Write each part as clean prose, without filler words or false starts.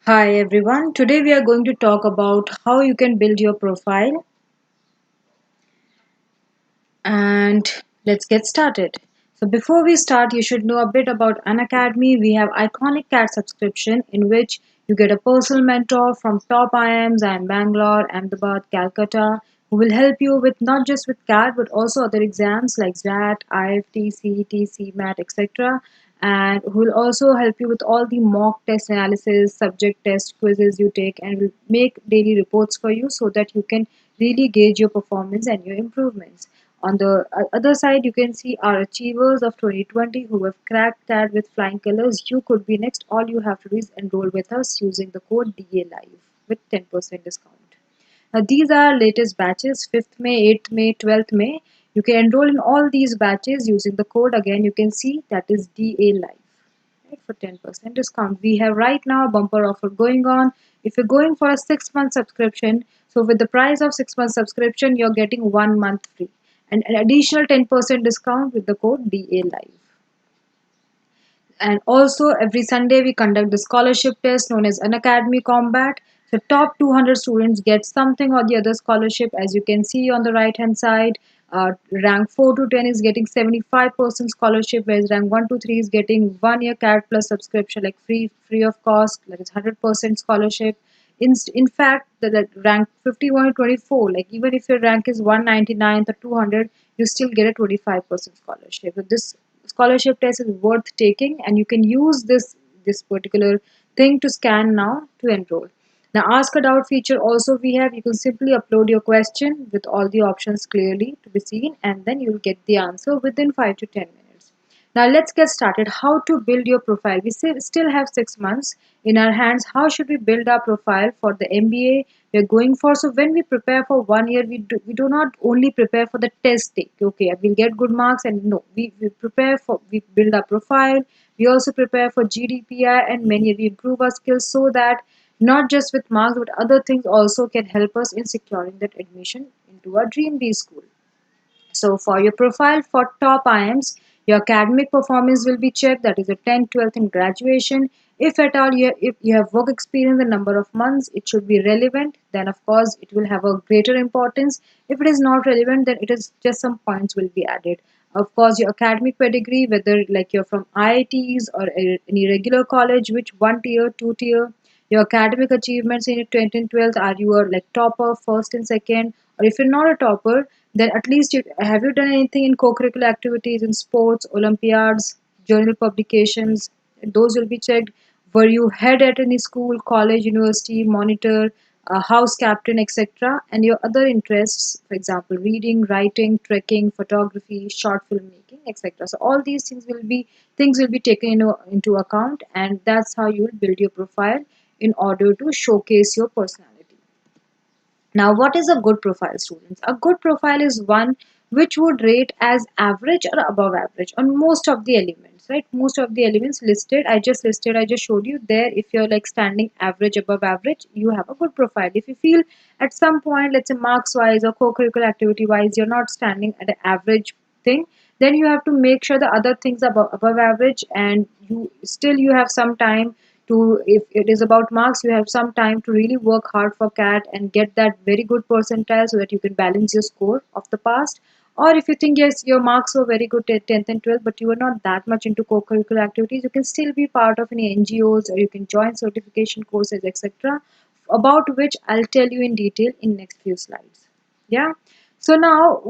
Hi everyone. Today we are going to talk about how you can build your profile and let's get started. So before we start, you should know a bit about Unacademy. We have iconic CAT subscription in which you get a personal mentor from top IIMs and Bangalore, Ahmedabad, Calcutta, who will help you with not just with CAT but also other exams like XAT, IFT, CET, CMAT, etc. And who will also help you with all the mock test analysis, subject test quizzes you take, and will make daily reports for you so that you can really gauge your performance and your improvements. On the other side, you can see our achievers of 2020 who have cracked that with flying colors. You could be next. All you have to do is enroll with us using the code DA Live with 10% discount. Now, these are latest batches 5th May, 8th May, 12th May. You can enroll in all these batches using the code. Again, you can see that is DA Live, right, for 10% discount. We have right now a bumper offer going on. If you're going for a 6-month subscription, so with the price of 6-month subscription, you're getting 1 month free and an additional 10% discount with the code DA Live. And also every Sunday we conduct the scholarship test known as Unacademy Combat. So top 200 students get something or the other scholarship. As you can see on the right hand side, rank 4 to 10 is getting 75% scholarship, whereas rank 1 to 3 is getting 1 year CAT plus subscription, like free of cost, that is 100% scholarship. In fact, the rank 51 to 24, like even if your rank is 199th or 200, you still get a 25% scholarship. So this scholarship test is worth taking, and you can use this particular thing to scan now to enroll. Now, ask a doubt feature also we have. You can simply upload your question with all the options clearly to be seen, and then you'll get the answer within 5 to 10 minutes. Now let's get started. How to build your profile? Still have 6 months in our hands. How should we build our profile for the MBA we're going for? So when we prepare for 1 year, we do not only prepare for the test take. Okay, we'll get good marks, and no, we build our profile. We also prepare for GDPR and many. We improve our skills so that not just with marks but other things also can help us in securing that admission into our dream B school. So for your profile for top IIMs, your academic performance will be checked. That is a 10th, 12th and graduation. If at all if you have work experience a number of months, it should be relevant. Then of course it will have a greater importance. If it is not relevant, then it is just some points will be added. Of course, your academic pedigree, whether like you're from IITs or any regular college, which one tier, two tier, your academic achievements in your 10th and 12th, are you a like topper, first and second, or if you're not a topper, then at least have you done anything in co-curricular activities in sports, Olympiads, journal publications? Those will be checked. Were you head at any school, college, university, monitor, house captain, etc.? And your other interests, for example, reading, writing, trekking, photography, short filmmaking, etc. So all these things will be taken into account, and that's how you will build your profile in order to showcase your personality. Now, what is a good profile, students? A good profile is one which would rate as average or above average on most of the elements, right? Most of the elements listed, I just showed you there. If you're like standing average, above average, you have a good profile. If you feel at some point, let's say marks wise or co-curricular activity wise, you're not standing at an average thing, then you have to make sure the other things are above average, and you have some time to, if it is about marks, you have some time to really work hard for CAT and get that very good percentile so that you can balance your score of the past. Or if you think yes, your marks were very good at 10th and 12th, but you are not that much into co-curricular activities, you can still be part of any NGOs, or you can join certification courses, etc., about which I'll tell you in detail in next few slides. Yeah. So now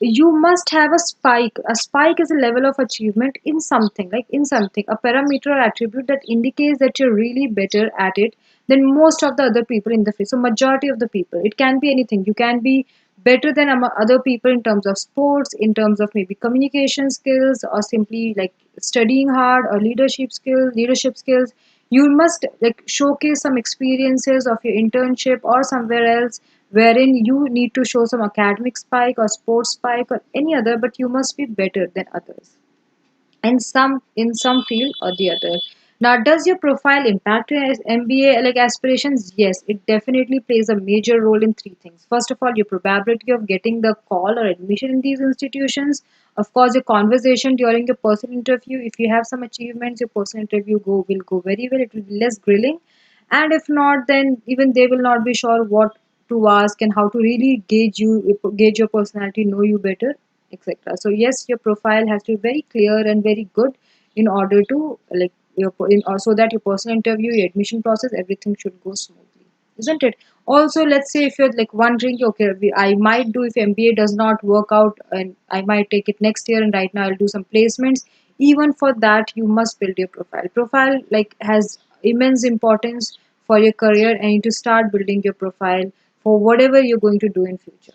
you must have a spike. A spike is a level of achievement in something, like in something, a parameter or attribute that indicates that you're really better at it than most of the other people in the field. So majority of the people, it can be anything. You can be better than other people in terms of sports, in terms of maybe communication skills, or simply like studying hard, or leadership skills. You must like showcase some experiences of your internship or somewhere else wherein you need to show some academic spike or sports spike or any other, but you must be better than others in some field or the other. Now, does your profile impact your MBA like aspirations? Yes, it definitely plays a major role in three things. First of all, your probability of getting the call or admission in these institutions. Of course, your conversation during your personal interview. If you have some achievements, your personal interview will go very well. It will be less grilling. and if not, then even they will not be sure what to ask and how to really gauge your personality, know you better, etc. So yes, your profile has to be very clear and very good in order to like so that your personal interview, your admission process, everything should go smoothly, isn't it? Also, let's say if you're like wondering, okay, I might do, if MBA does not work out, and I might take it next year, and right now I'll do some placements. Even for that, you must build your profile. Profile like has immense importance for your career, and you need to start building your profile for whatever you're going to do in future.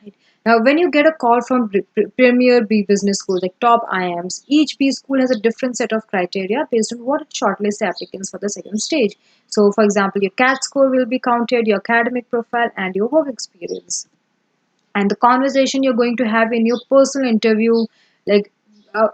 Right. Now, when you get a call from premier B business schools like top IIMs, each B school has a different set of criteria based on what it shortlists applicants for the second stage. So, for example, your CAT score will be counted, your academic profile, and your work experience, and the conversation you're going to have in your personal interview, like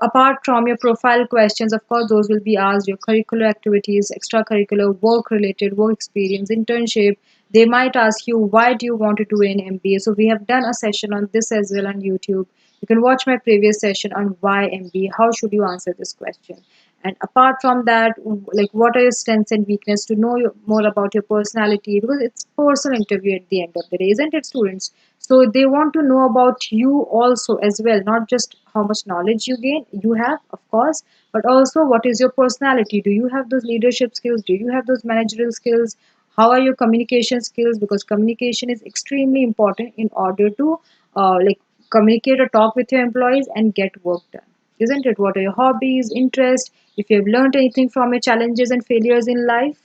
apart from your profile questions, of course those will be asked, your curricular activities, extracurricular, work related, work experience, internship. They might ask you, why do you want to do an MBA? So we have done a session on this as well on YouTube. You can watch my previous session on why MBA, how should you answer this question. And apart from that, like what are your strengths and weakness, to know more about your personality, because it's personal interview at the end of the day, isn't it, students? So they want to know about you also as well, not just how much knowledge you have, of course, but also what is your personality. Do you have those leadership skills? Do you have those managerial skills? How are your communication skills? Because communication is extremely important in order to like communicate or talk with your employees and get work done, isn't it? What are your hobbies, interests? If you have learned anything from your challenges and failures in life.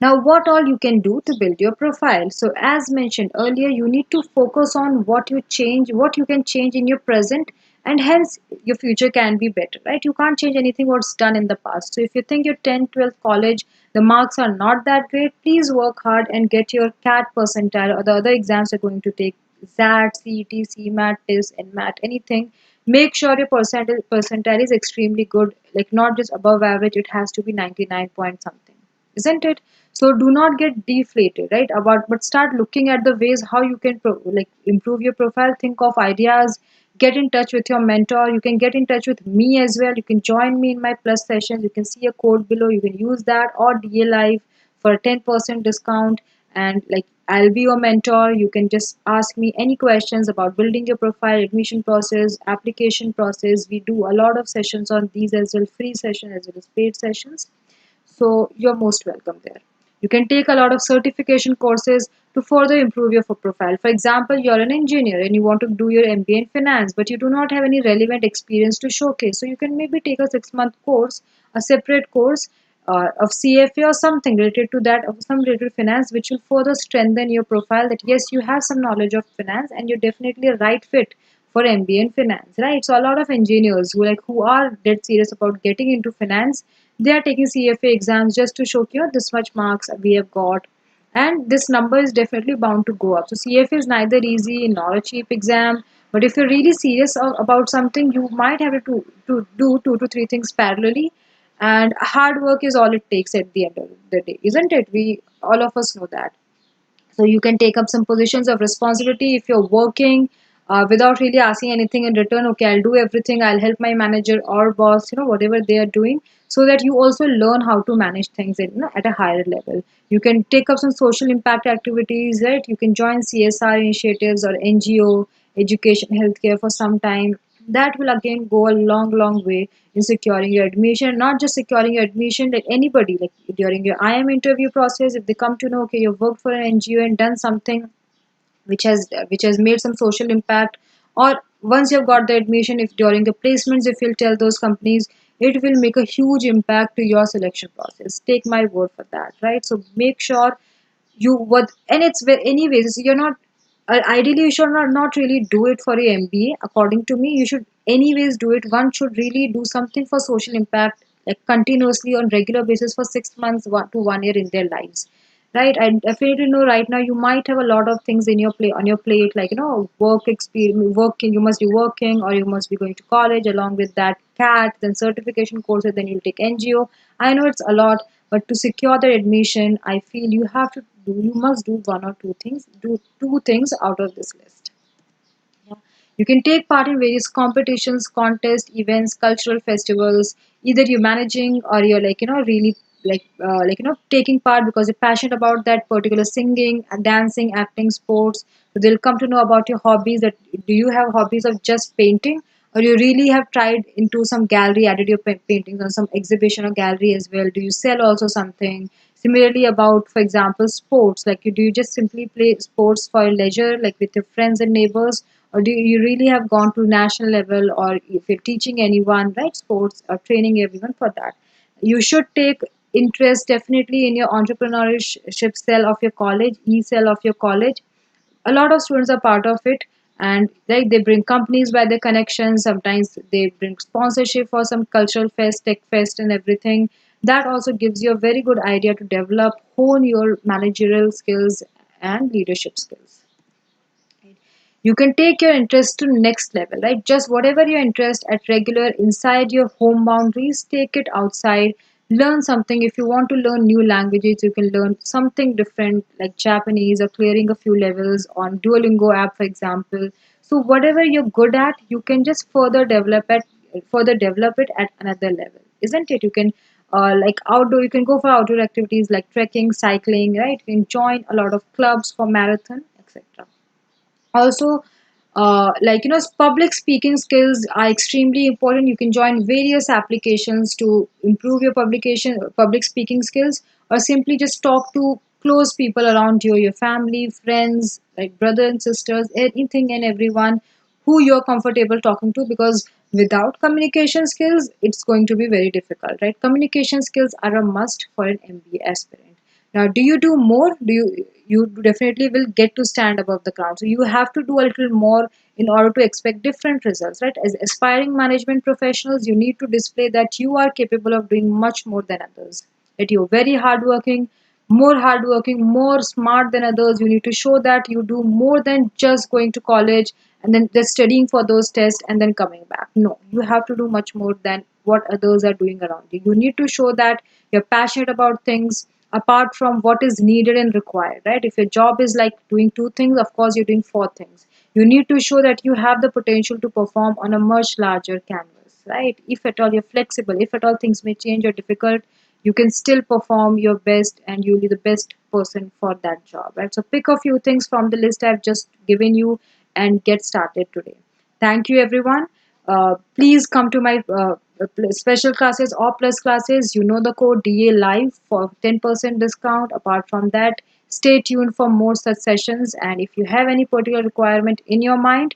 Now, what all you can do to build your profile? So, as mentioned earlier, you need to focus on what you can change in your present, and hence your future can be better, right? You can't change anything what's done in the past. So, if you think your 10th, 12th college, the marks are not that great, please work hard and get your CAT percentile or the other exams you're going to take, XAT, CET, CMAT, TIS, and MAT, anything. Make sure your percentile is extremely good, like not just above average, it has to be 99 point something, isn't it? So do not get deflated, right? About but start looking at the ways how you can like improve your profile. Think of ideas. Get in touch with your mentor. You can get in touch with me as well. You can join me in my plus sessions. You can see a code below. You can use that, or DA Live for a 10% discount. And like I'll be your mentor. You can just ask me any questions about building your profile, admission process, application process. We do a lot of sessions on these as well, free sessions as well as paid sessions. So you're most welcome there. You can take a lot of certification courses to further improve your profile. For example, you're an engineer and you want to do your MBA in finance, but you do not have any relevant experience to showcase. So you can maybe take a 6 month course, a separate course of CFA or something related to that, of some related to finance, which will further strengthen your profile that yes, you have some knowledge of finance and you're definitely a right fit for MBA in finance, right? So a lot of engineers who are dead serious about getting into finance, they are taking CFA exams just to show you know, this much marks we have got, and this number is definitely bound to go up. So CFA is neither easy nor a cheap exam, but if you're really serious about something, you might have to do 2 to 3 things parallelly, and hard work is all it takes at the end of the day, isn't it? We all of us know that. So you can take up some positions of responsibility if you're working without really asking anything in return. Okay, I'll do everything, I'll help my manager or boss, you know, whatever they are doing, so that you also learn how to manage things in, you know, at a higher level. You can take up some social impact activities, right? You can join CSR initiatives or NGO, education, healthcare for some time. That will again go a long way in securing your admission. Not just securing your admission, like anybody, like during your IIM interview process, if they come to know, okay, you've worked for an NGO and done something which has made some social impact, or once you've got the admission, if during the placements, if you'll tell those companies, it will make a huge impact to your selection process. Take my word for that, right? So make sure you what, and anyways, you're not ideally you should not really do it for a MBA. According to me, you should anyways do it. One should really do something for social impact, like continuously on regular basis for 6 months, 1 to 1 year in their lives, right? I definitely know right now you might have a lot of things in your plate on your plate, like you know, work experience, working, you must be working, or you must be going to college, along with that CAT, then certification courses, then you'll take NGO. I know it's a lot, but to secure the admission, I feel you must do one or two things, do two things out of this list. Yeah. You can take part in various competitions, contests, events, cultural festivals. Either you're managing or you're like, you know, really taking part because you're passionate about that particular singing, dancing, acting, sports. So they'll come to know about your hobbies. That do you have hobbies of just painting, or you really have tried into some gallery, added your paintings on some exhibition or gallery as well? Do you sell also something? Similarly, about, for example, sports, like do you just simply play sports for leisure, like with your friends and neighbors, or do you really have gone to national level, or if you're teaching anyone, right, sports or training everyone for that? You should take interest definitely in your entrepreneurship cell of your college, e-cell of your college. A lot of students are part of it, and like they bring companies by their connections. Sometimes they bring sponsorship for some cultural fest, tech fest, and everything. That also gives you a very good idea to develop, hone your managerial skills and leadership skills. You can take your interest to next level, right? Just whatever your interest at regular inside your home boundaries, take it outside. Learn something. If you want to learn new languages, you can learn something different like Japanese, or clearing a few levels on Duolingo app, for example. So whatever you're good at, you can just further develop it at another level, isn't it? You can like outdoor, you can go for outdoor activities like trekking, cycling, right? You can join a lot of clubs for marathon, etc. Also, public speaking skills are extremely important. You can join various applications to improve your public speaking skills, or simply just talk to close people around you, your family, friends, like brother and sisters, anything and everyone who you're comfortable talking to, because without communication skills it's going to be very difficult, right? Communication skills are a must for an MBA aspirant. Now, do you do more? You definitely will get to stand above the crowd. So you have to do a little more in order to expect different results, right? As aspiring management professionals, you need to display that you are capable of doing much more than others. That you're very hardworking, more smart than others. You need to show that you do more than just going to college and then just studying for those tests and then coming back. No, you have to do much more than what others are doing around you. You need to show that you're passionate about things apart from what is needed and required, right? If your job is like doing two things, of course you're doing four things. You need to show that you have the potential to perform on a much larger canvas, right? If at all you're flexible, if at all things may change or difficult, you can still perform your best and you'll be the best person for that job, right? So pick a few things from the list I've just given you and get started today. Thank you, everyone. Please come to my special classes or plus classes. You know the code DA Live for 10% discount. Apart from that, stay tuned for more such sessions. And if you have any particular requirement in your mind,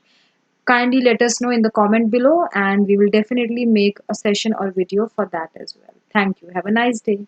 kindly let us know in the comment below, and we will definitely make a session or video for that as well. Thank you. Have a nice day.